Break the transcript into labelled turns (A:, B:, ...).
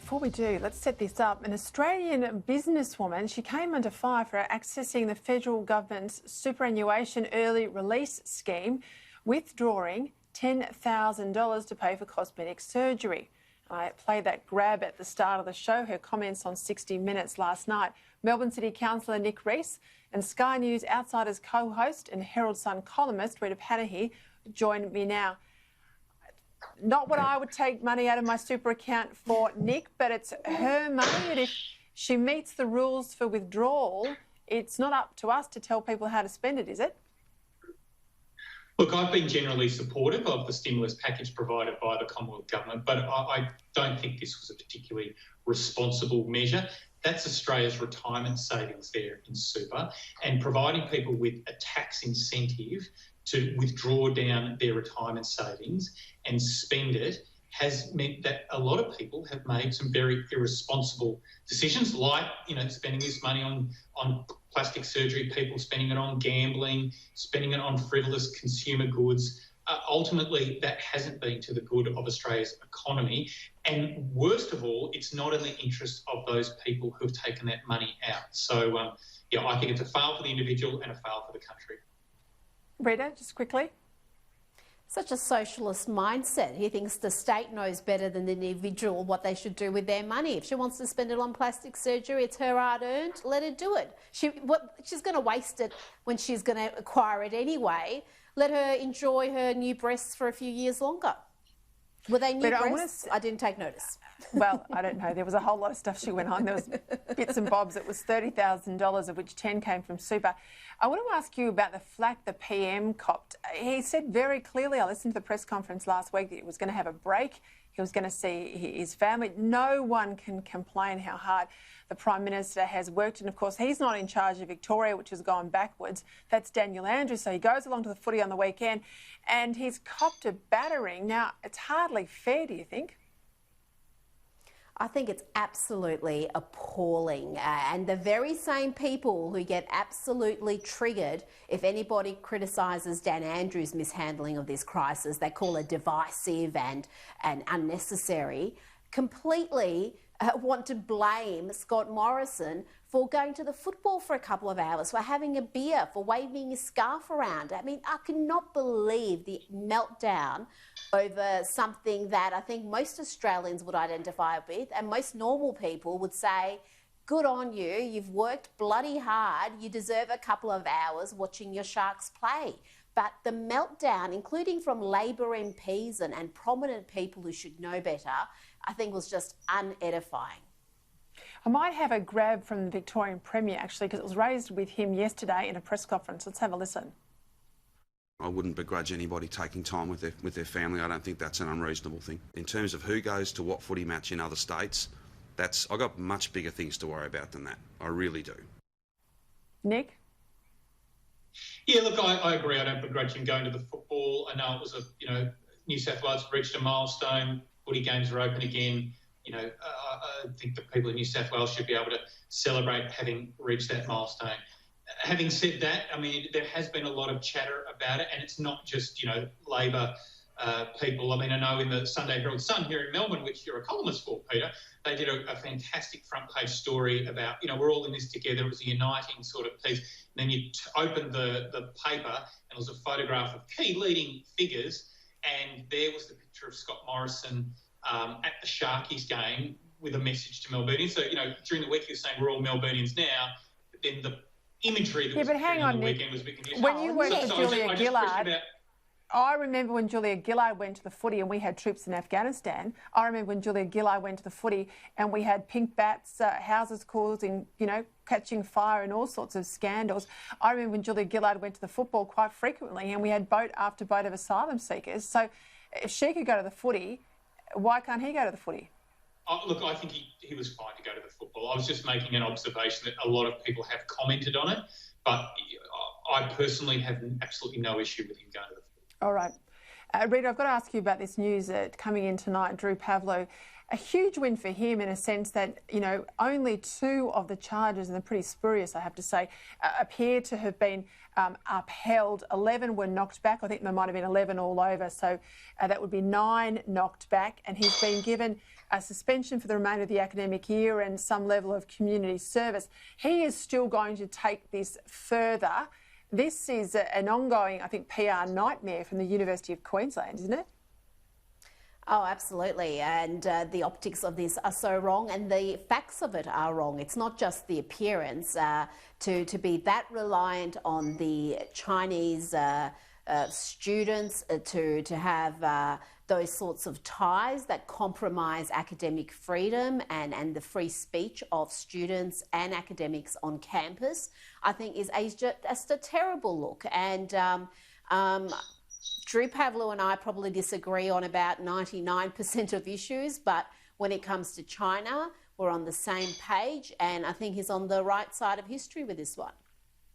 A: Before we do, let's set this up. An Australian businesswoman, she came under fire for accessing the federal government's superannuation early release scheme, withdrawing $10,000 to pay for cosmetic surgery. I played that grab at the start of the show, her comments on 60 Minutes last night. Melbourne City Councillor Nick Rees and Sky News Outsiders co-host and Herald Sun columnist Rita Panahi join me now. Not what I would take money out of my super account for, Nick, but it's her money, and if she meets the rules for withdrawal, it's not up to us to tell people how to spend it, is it?
B: Look, I've been generally supportive of the stimulus package provided by the Commonwealth Government, but I don't think this was a particularly responsible measure. That's Australia's retirement savings there in super, and providing people with a tax incentive to withdraw down their retirement savings and spend it has meant that a lot of people have made some very irresponsible decisions, like, spending this money on plastic surgery, people spending it on gambling, spending it on frivolous consumer goods. Ultimately, that hasn't been to the good of Australia's economy. And worst of all, it's not in the interest of those people who have taken that money out. So, I think it's a fail for the individual and a fail for the country.
A: Rita, just quickly.
C: Such a socialist mindset. He thinks the state knows better than the individual what they should do with their money. If she wants to spend it on plastic surgery, it's her hard-earned, let her do it. She's going to waste it when she's going to acquire it anyway. Let her enjoy her new breasts for a few years longer. Were they new breasts? I didn't take notice.
A: Well, I don't know. There was a whole lot of stuff she went on. There was bits and bobs. It was $30,000, of which 10 came from super. I want to ask you about the flack the PM copped. He said very clearly, I listened to the press conference last week, that he was going to have a break. He was going to see his family. No one can complain how hard the Prime Minister has worked. And, of course, he's not in charge of Victoria, which has gone backwards. That's Daniel Andrews. So he goes along to the footy on the weekend and he's copped a battering. Now, it's hardly fair, do you think?
C: I think it's absolutely appalling. And the very same people who get absolutely triggered if anybody criticises Dan Andrews' mishandling of this crisis, they call it divisive and unnecessary, completely want to blame Scott Morrison for going to the football for a couple of hours, for having a beer, for waving his scarf around. I mean, I cannot believe the meltdown over something that I think most Australians would identify with, and most normal people would say, good on you, you've worked bloody hard, you deserve a couple of hours watching your Sharks play. But the meltdown, including from Labor MPs and prominent people who should know better, I think was just unedifying.
A: I might have a grab from the Victorian Premier, actually, because it was raised with him yesterday in a press conference. Let's have a listen.
D: I wouldn't begrudge anybody taking time with their family. I don't think that's an unreasonable thing. In terms of who goes to what footy match in other states, I've got much bigger things to worry about than that. I really do.
A: Nick?
B: Yeah, look, I agree. I don't begrudge him going to the football. I know it was New South Wales reached a milestone. Footy games are open again. I think the people in New South Wales should be able to celebrate having reached that milestone. Having said that, I mean, there has been a lot of chatter about it, and it's not just, Labor people. I mean, I know in the Sunday Herald Sun here in Melbourne, which you're a columnist for, Peter, they did a fantastic front page story about, we're all in this together. It was a uniting sort of piece. And then you opened the paper and it was a photograph of key leading figures, and there was the picture of Scott Morrison at the Sharkies game with a message to Melbournians. So, during the week you're saying we're all Melbournians now, but then the imagery that was
A: hang on,
B: the
A: Nick.
B: weekend was a bit confusing.
A: When you worked for Julia Gillard, I remember when Julia Gillard went to the footy and we had troops in Afghanistan. I remember when Julia Gillard went to the footy and we had pink bats, houses causing, catching fire and all sorts of scandals. I remember when Julia Gillard went to the football quite frequently and we had boat after boat of asylum seekers. So if she could go to the footy, why can't he go to the footy?
B: Look, I think he was fine to go to the football. I was just making an observation that a lot of people have commented on it, but I personally have absolutely no issue with him going to the football.
A: All right. Rita, I've got to ask you about this news coming in tonight. Drew Pavlou, a huge win for him in a sense that, only 2 of the charges, and they're pretty spurious, I have to say, appear to have been upheld. 11 were knocked back. I think there might have been 11 all over. So that would be 9 knocked back. And he's been given a suspension for the remainder of the academic year and some level of community service. He is still going to take this further. This is an ongoing, I think, PR nightmare from the University of Queensland, isn't it?
C: Oh, absolutely. And the optics of this are so wrong, and the facts of it are wrong. It's not just the appearance. To be that reliant on the Chinese students, to have those sorts of ties that compromise academic freedom and the free speech of students and academics on campus, I think is just a terrible look. And Drew Pavlou and I probably disagree on about 99% of issues, but when it comes to China, we're on the same page, and I think he's on the right side of history with this one.